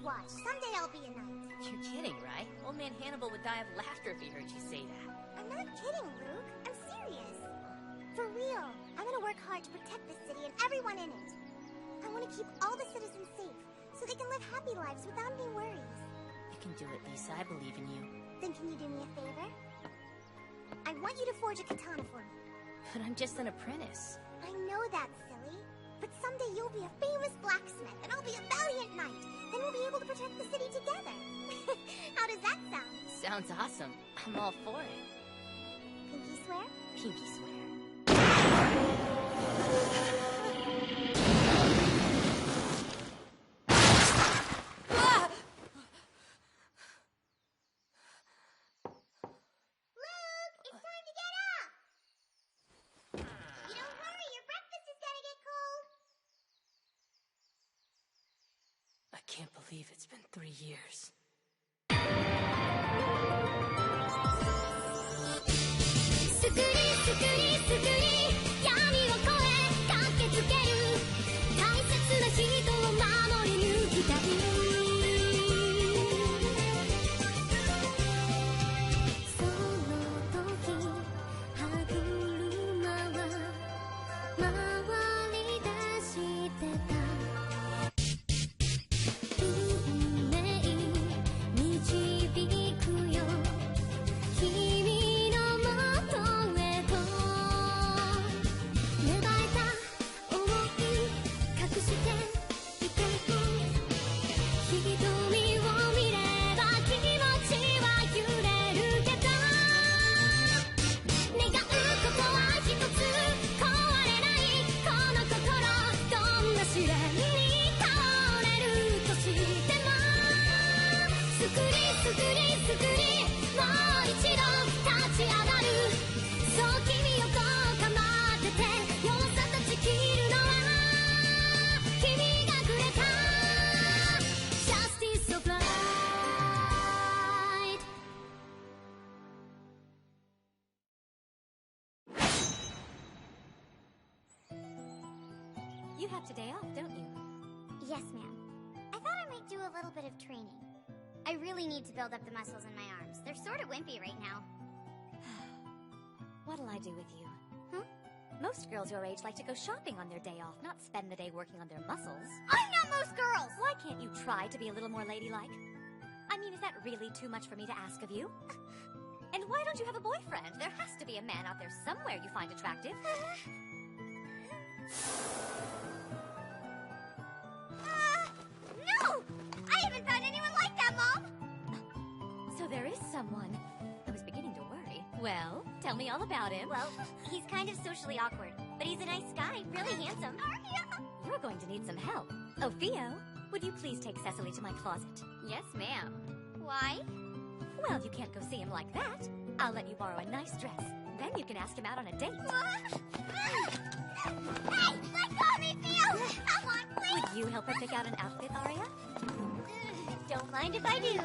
watch. Someday I'll be a knight. You're kidding, right? Old man Hannibal would die of laughter if he heard you say that. I'm not kidding, Luke. I'm serious. For real. I'm gonna work hard to protect this city and everyone in it. I want to keep all the citizens safe, so they can live happy lives without any worries. You can do it, Lisa. I believe in you. Then can you do me a favor? I want you to forge a katana for me. But I'm just an apprentice. I know that's silly. But someday you'll be a famous blacksmith, and I'll be a valiant knight. Then we'll be able to protect the city together. How does that sound? Sounds awesome. I'm all for it. Pinky swear? Pinky swear. I can't believe it's been 3 years. 'You have today off, don't you? Yes, ma'am. I thought I might do a little bit of training. I really need to build up the muscles in my arms. They're sort of wimpy right now. What'll I do with you? Huh? Most girls your age like to go shopping on their day off, not spend the day working on their muscles. I'm not most girls! Why can't you try to be a little more ladylike? I mean, is that really too much for me to ask of you? And why don't you have a boyfriend? There has to be a man out there somewhere you find attractive. No! I haven't found anyone like that, Mom! So there is someone. I was beginning to worry. Well, tell me all about him. Well, he's kind of socially awkward, but he's a nice guy, really handsome. You're going to need some help. Oh, Theo, would you please take Cecily to my closet? Yes, ma'am. Why? Well, you can't go see him like that. I'll let you borrow a nice dress. Then you can ask him out on a date. Hey! Let go of me, Theo! Come on, please! Would you help her pick out an outfit, Aria? Don't mind if I do.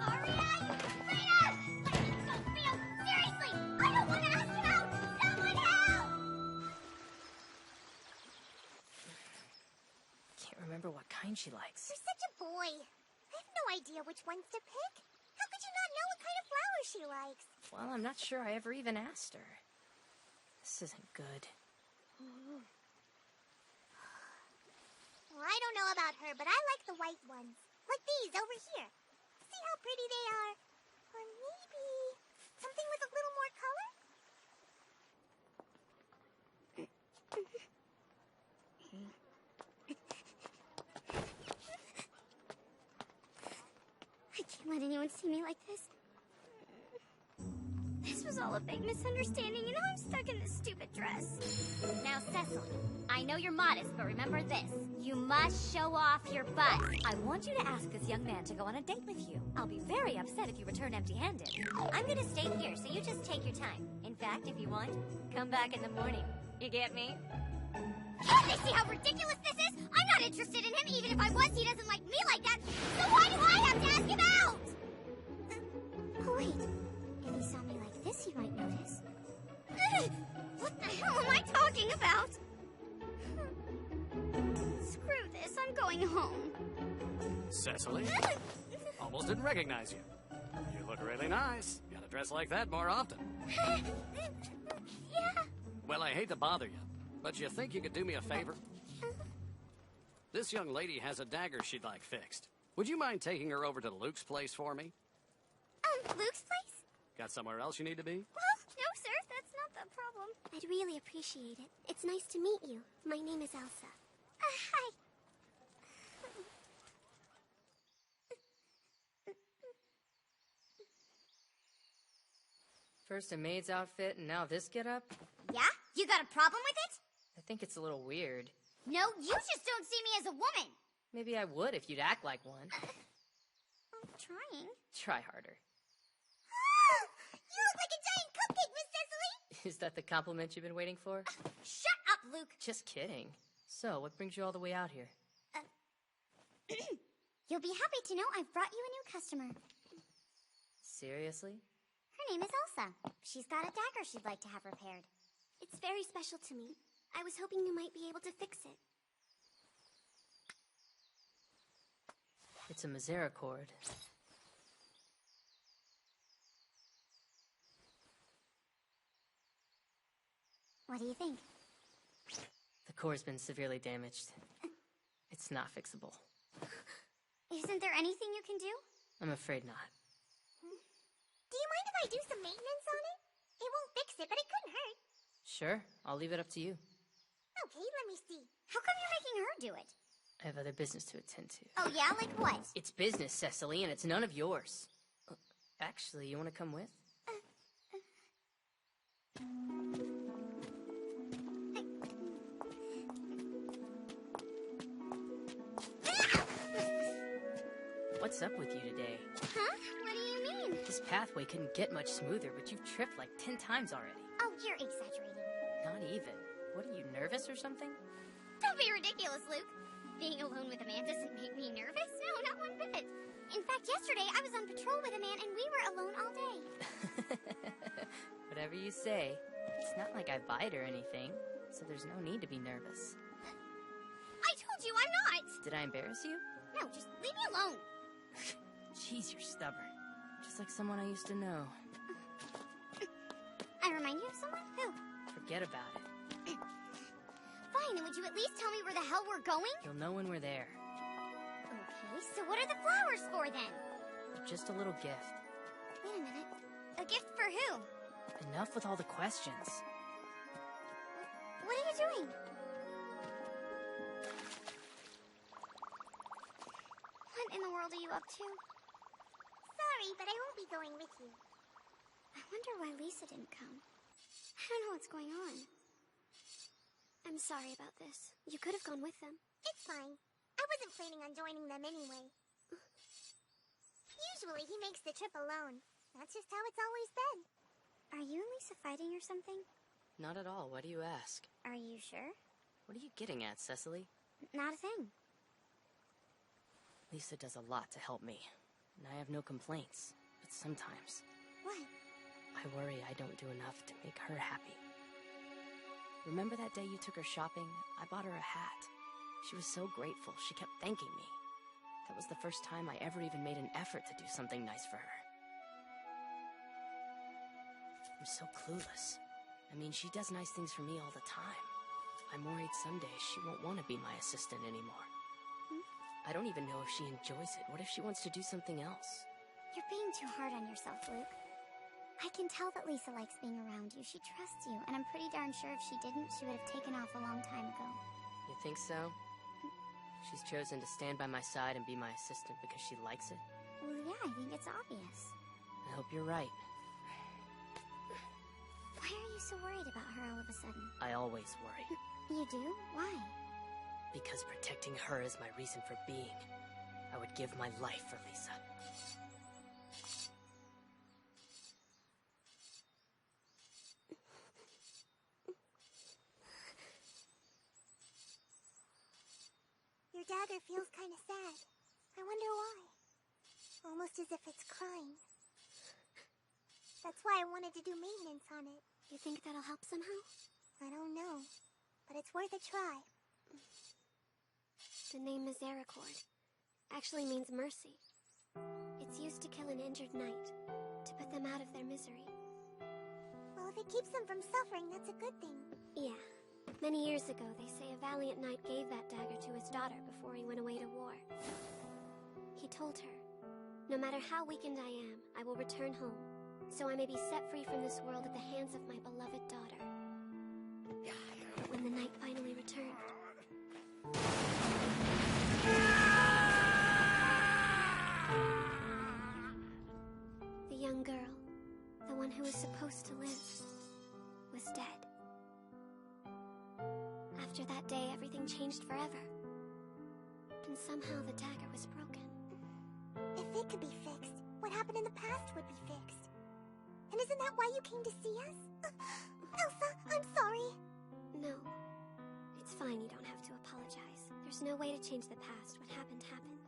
Aria, you traitor! Let me go, Theo! Seriously! I don't want to ask him out! Someone help! Can't remember what kind she likes. You're such a boy. I have no idea which ones to pick. How could you not know what kind of flowers she likes? Well, I'm not sure I ever even asked her. This isn't good. Well, I don't know about her, but I like the white ones. Like these over here. See how pretty they are? Or maybe something with a little more color? I can't let anyone see me like this. This was all a big misunderstanding, and I'm stuck in this stupid dress. Now, Cecily, I know you're modest, but remember this. You must show off your butt. I want you to ask this young man to go on a date with you. I'll be very upset if you return empty-handed. I'm gonna stay here, so you just take your time. In fact, if you want, Come back in the morning. You get me? can't they see how ridiculous this is? I'm not interested in him, even if I was. He doesn't like me like that. So why do I have to ask him out? Oh, wait. If he saw me like this, he might notice. What the hell am I talking about? Screw this, I'm going home. Cecily? Almost didn't recognize you. You look really nice. You gotta dress like that more often. Yeah. Well, I hate to bother you, but you think you could do me a favor? This young lady has a dagger she'd like fixed. Would you mind taking her over to Luke's place for me? Luke's place? Got somewhere else you need to be? Well, no, sir. That's not the problem. I'd really appreciate it. It's nice to meet you. My name is Elsa. Hi. First a maid's outfit, and now this getup? Yeah? You got a problem with it? I think it's a little weird. No, you just don't see me as a woman. Maybe I would if you'd act like one. I'm trying. Try harder. You look like a giant cupcake, Miss Cecily! Is that the compliment you've been waiting for? Shut up, Luke! Just kidding. So, what brings you all the way out here? You'll be happy to know I've brought you a new customer. Seriously? Her name is Elsa. She's got a dagger she'd like to have repaired. It's very special to me. I was hoping you might be able to fix it. It's a misericord. What do you think? The core's been severely damaged. It's not fixable. Isn't there anything you can do? I'm afraid not. Do you mind if I do some maintenance on it? It won't fix it, but it couldn't hurt. Sure, I'll leave it up to you. Okay, let me see. How come you're making her do it? I have other business to attend to. Oh yeah, like what? It's business, Cecily, and it's none of yours. Actually, you want to come with? What's up with you today? Huh? What do you mean? This pathway couldn't get much smoother, but you've tripped like 10 times already. Oh, you're exaggerating. Not even. What, are you nervous or something? Don't be ridiculous, Luke. Being alone with a man doesn't make me nervous. No, not one bit. In fact, yesterday I was on patrol with a man and we were alone all day. Whatever you say. It's not like I bite or anything, so there's no need to be nervous. I told you I'm not. Did I embarrass you? No, just leave me alone. Jeez, you're stubborn. Just like someone I used to know. I remind you of someone? Who? Forget about it. Fine, then would you at least tell me where the hell we're going? You'll know when we're there. Okay, so what are the flowers for then? They're just a little gift. Wait a minute. A gift for who? Enough with all the questions. What are you doing? What in the world are you up to? Sorry, but I won't be going with you. I wonder why Lisa didn't come. I don't know what's going on. I'm sorry about this. You could have gone with them. It's fine. I wasn't planning on joining them anyway. Usually he makes the trip alone. That's just how it's always been. Are you and Lisa fighting or something? Not at all. Why do you ask? Are you sure? What are you getting at, Cecily? Not a thing. Lisa does a lot to help me, and I have no complaints. But sometimes, What? I worry I don't do enough to make her happy. Remember that day you took her shopping? I bought her a hat. She was so grateful, she kept thanking me. That was the first time I ever even made an effort to do something nice for her. I'm so clueless. I mean, she does nice things for me all the time. I'm worried someday she won't want to be my assistant anymore. I don't even know if she enjoys it. What if she wants to do something else? You're being too hard on yourself, Luke. I can tell that Lisa likes being around you. She trusts you, and I'm pretty darn sure if she didn't, she would have taken off a long time ago. You think so? She's chosen to stand by my side and be my assistant because she likes it? Well, yeah, I think it's obvious. I hope you're right. Why are you so worried about her all of a sudden? I always worry. You do? Why? Because protecting her is my reason for being. I would give my life for Lisa. Your dagger feels kind of sad. I wonder why. Almost as if it's crying. That's why I wanted to do maintenance on it. You think that'll help somehow? I don't know, but it's worth a try. The name is Misericord. actually means mercy. It's used to kill an injured knight, to put them out of their misery. Well, if it keeps them from suffering, that's a good thing. Yeah. Many years ago, they say a valiant knight gave that dagger to his daughter before he went away to war. He told her, "No matter how weakened I am, I will return home, so I may be set free from this world at the hands of my beloved daughter." But when the knight finally returned... the young girl, the one who was supposed to live, was dead. After that day, everything changed forever. And somehow the dagger was broken. If it could be fixed, what happened in the past would be fixed. And isn't that why you came to see us? Elsa, I'm sorry. No. It's fine, you don't have to apologize. There's no way to change the past. What happened, happened.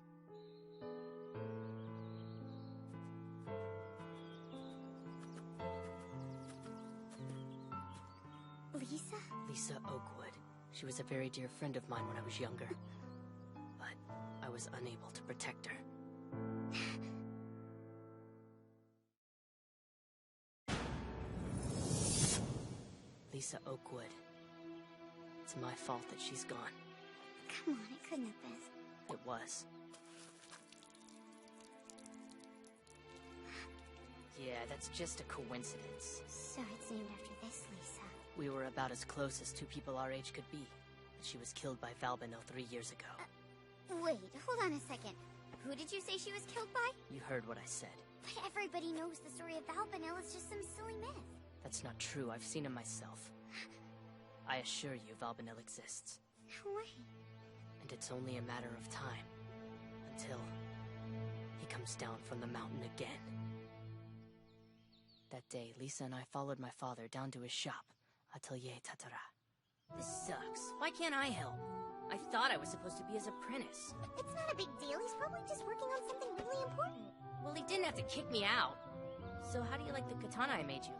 Lisa? Lisa Oakwood. She was a very dear friend of mine when I was younger. But I was unable to protect her. Lisa Oakwood. It's my fault that she's gone. Come on, it couldn't have been. It was. Yeah, that's just a coincidence. So it's named after this Lisa. We were about as close as two people our age could be. But she was killed by Valbanil 3 years ago. Wait, hold on a second. Who did you say she was killed by? You heard what I said. But everybody knows the story of Valbanil is just some silly myth. That's not true. I've seen him myself. I assure you, Valbanil exists. No way. And it's only a matter of time. Until he comes down from the mountain again. That day, Lisa and I followed my father down to his shop, Atelier Tatara. This sucks. Why can't I help? I thought I was supposed to be his apprentice. It's not a big deal. He's probably just working on something really important. Well, he didn't have to kick me out. So how do you like the katana I made you?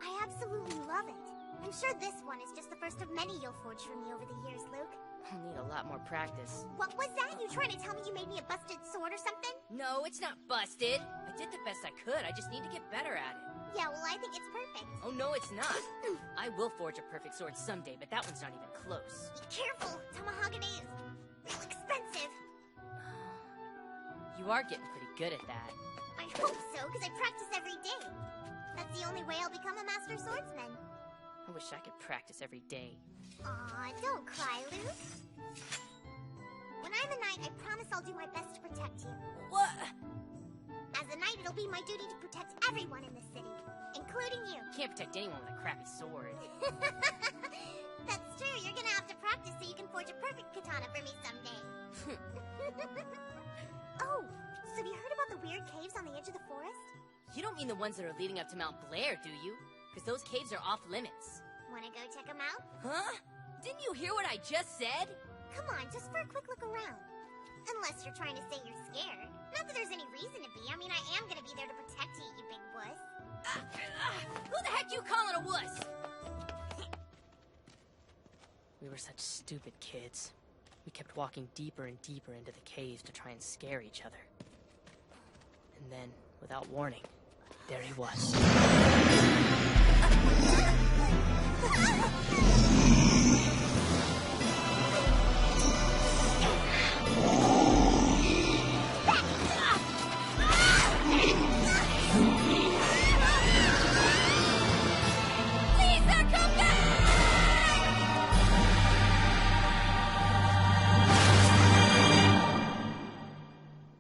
I absolutely love it. I'm sure this one is just the first of many you'll forge for me over the years, Luke. I'll need a lot more practice. What was that? You trying to tell me you made me a busted sword or something? No, it's not busted. I did the best I could. I just need to get better at it. Yeah, well, I think it's perfect. Oh, no, it's not. I will forge a perfect sword someday, but that one's not even close. Be careful. Tamahagane is real expensive. You are getting pretty good at that. I hope so, because I practice every day. That's the only way I'll become a master swordsman. I wish I could practice every day. Aw, don't cry, Luke. When I'm a knight, I promise I'll do my best to protect you. What? As a knight, it'll be my duty to protect everyone in the city, including you. You can't protect anyone with a crappy sword. That's true. You're gonna have to practice so you can forge a perfect katana for me someday. Oh, so have you heard about the weird caves on the edge of the forest? You don't mean the ones that are leading up to Mount Blair, do you? Because those caves are off limits. Wanna go check them out? Huh? Didn't you hear what I just said? Come on, just for a quick look around. Unless you're trying to say you're scared. Not that there's any reason to be. I mean, I am gonna be there to protect you, you big wuss. Who the heck you calling a wuss? We were such stupid kids. We kept walking deeper and deeper into the caves to try and scare each other. And then, without warning, there he was.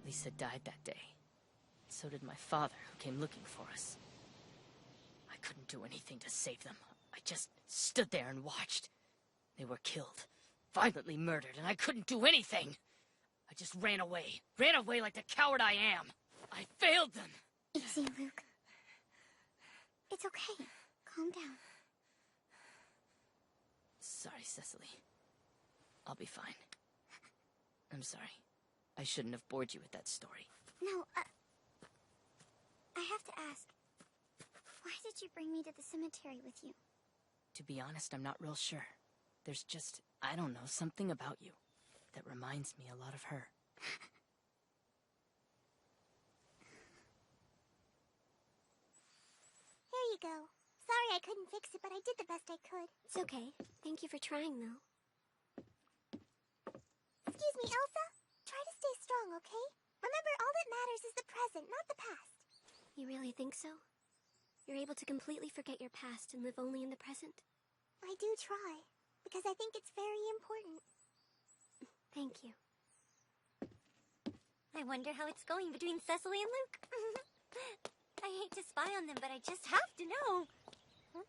Lisa died that day. So did my father, who came looking for us. I couldn't do anything to save them. I just stood there and watched. They were killed, violently murdered, and I couldn't do anything. I just ran away like the coward I am. I failed them. Easy, Luke. It's okay. Calm down. Sorry, Cecily. I'll be fine. I'm sorry. I shouldn't have bored you with that story. No, I have to ask. Why did you bring me to the cemetery with you? To be honest, I'm not real sure. There's just, I don't know, something about you that reminds me a lot of her. you go. Sorry I couldn't fix it, but I did the best I could. It's okay. Thank you for trying, though. Excuse me, Elsa? Try to stay strong, okay? Remember, all that matters is the present, not the past. You really think so? You're able to completely forget your past and live only in the present? I do try, because I think it's very important. Thank you. I wonder how it's going between Cecily and Luke. I hate to spy on them, but I just have to know. Huh?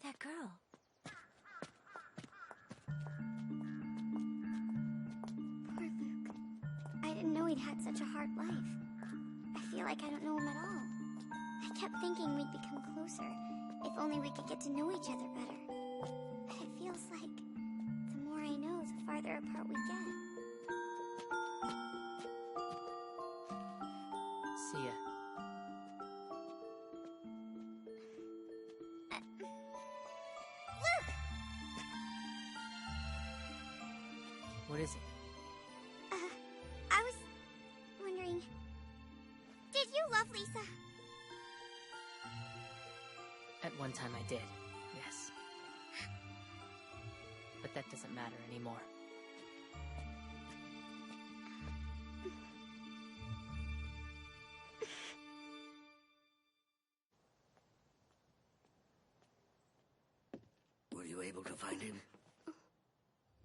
That girl. Poor Luke. I didn't know he'd had such a hard life. I feel like I don't know him at all. I kept thinking we'd become closer, if only we could get to know each other better. But it feels like the more I know, the farther apart we get. See ya. Luke! What is it? I was wondering... Did you love Lisa? At one time I did, yes. But that doesn't matter anymore. Were you able to find him?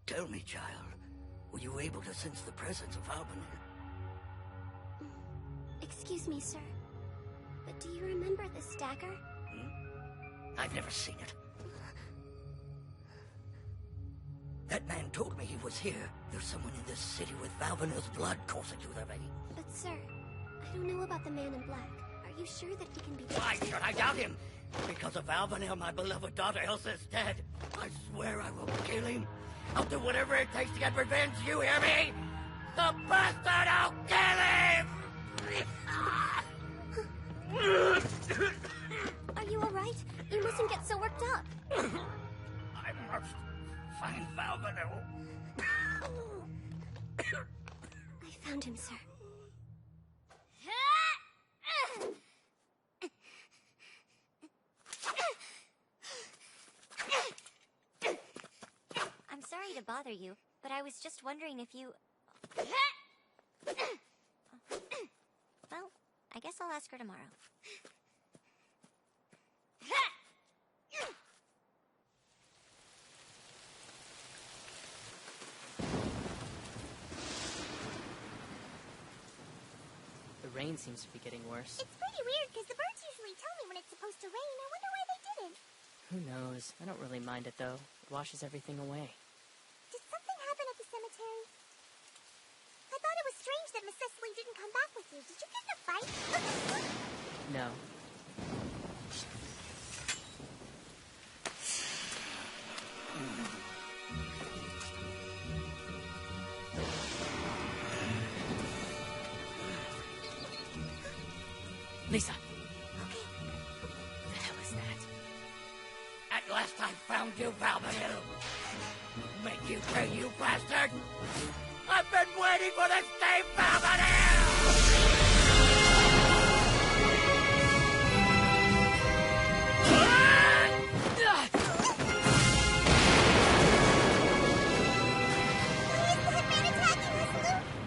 Tell me, child. Were you able to sense the presence of Albanel? Excuse me, sir. But do you remember this dagger? I've never seen it. That man told me he was here. There's someone in this city with Valvanil's blood coursing through their veins. But sir, I don't know about the man in black. Are you sure that he can be Why trusted? should I doubt him? Because of Albanel, my beloved daughter Elsa is dead. I swear I will kill him. I'll do whatever it takes to get revenge, you hear me? The bastard, I'll kill him! Are you alright? You mustn't get so worked up. I must find Valvanil. I found him, sir. I'm sorry to bother you, but I was just wondering if you... Well, I guess I'll ask her tomorrow. The rain seems to be getting worse. It's pretty weird, because the birds usually tell me when it's supposed to rain. I wonder why they didn't. Who knows? I don't really mind it, though. It washes everything away. Did something happen at the cemetery? I thought it was strange that Miss Cecily didn't come back with you. Did you get in a fight? No. Lisa! Okay. What the hell is that? At last I found you, Valvanil. Make you pay, you bastard! I've been waiting for this day,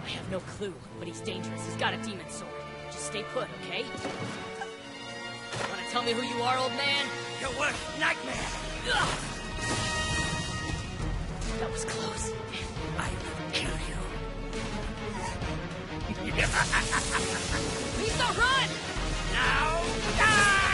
I have no clue, but he's dangerous. He's got a demon sword. Just stay put, okay? Wanna tell me who you are, old man? Your worst nightmare! That was close. I will kill you. Lisa, run! Now, die!